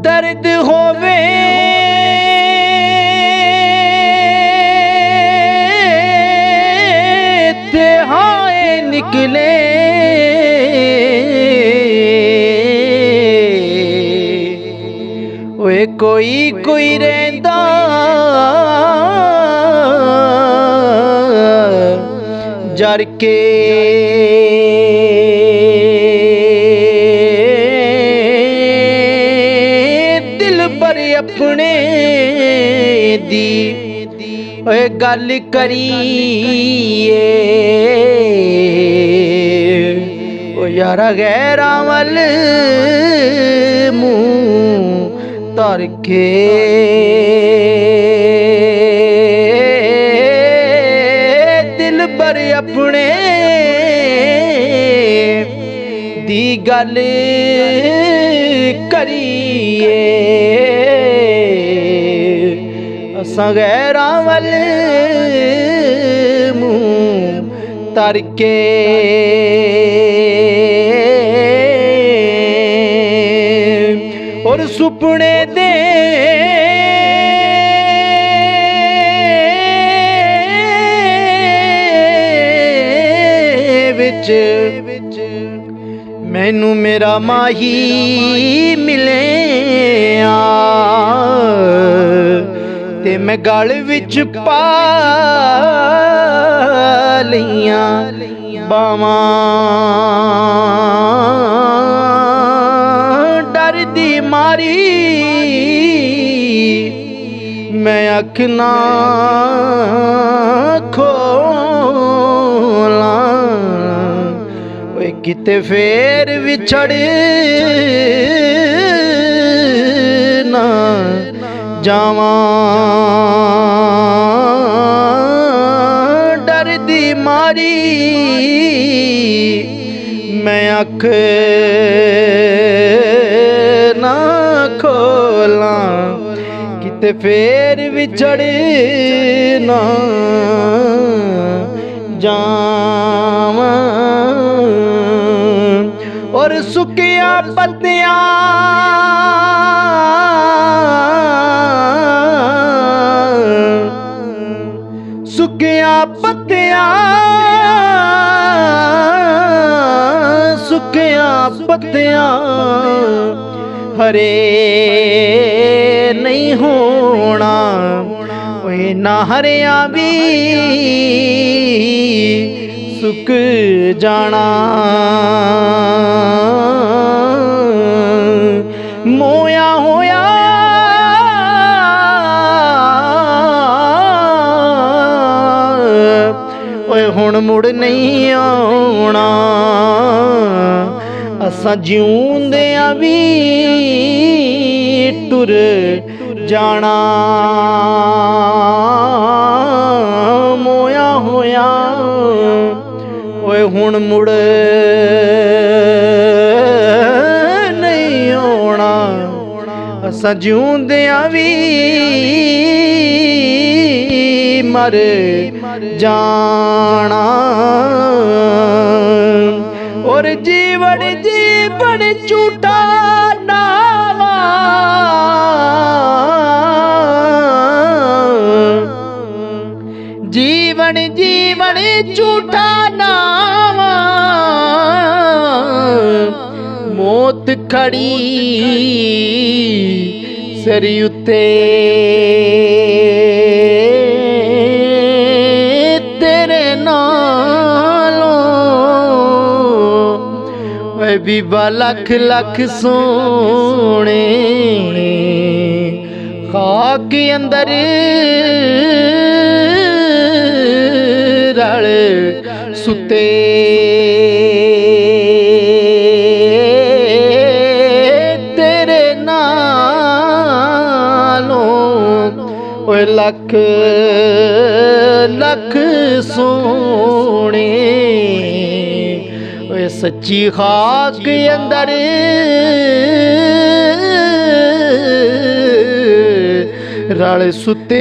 दर्द होवे ते हाय निकले ओए कोई कोई रहंदा जर के दिल पर अपने दी ओए गल करिए ओ यारा गैरा वल मुँह तर के दिल पर अपने दी गल करिए असां गैरां वल मुँह तर के और सुपने दे विच मैनू मेरा माही मिले ते मैं गल विच पा लियां बावां डर दी मारी मैं अख ना खोलां ओए किते फेर विछड़ ना जावां डर दी मारी मैं अख ना खोलां किते फेर विछड़ ना जावां और सुकिया पत्तियां सुकिया पत्तियां सुकिया पत्तियां हरे नहीं होना ओए ना हरिया भी सुक जाना मोया होया ओए हुण मुड़ नहीं आउणा असां जिउंदियां भी टुर जाना मोया होया ओए हुण मुड़ नहीं आउणा असां जिउंदियां भी मर जाना और जीवन जीवन झूठा नावा जीवन जीवन झूठा नावा मौत खड़ी सिर उत्ते तेरे नालों बीबा लख लख सोने खाक अंदर रल सुते तेरे नालों ओए लख लख सोने ओए सच्ची खाक अंदर ਰਲ ਸੁੱਤੇ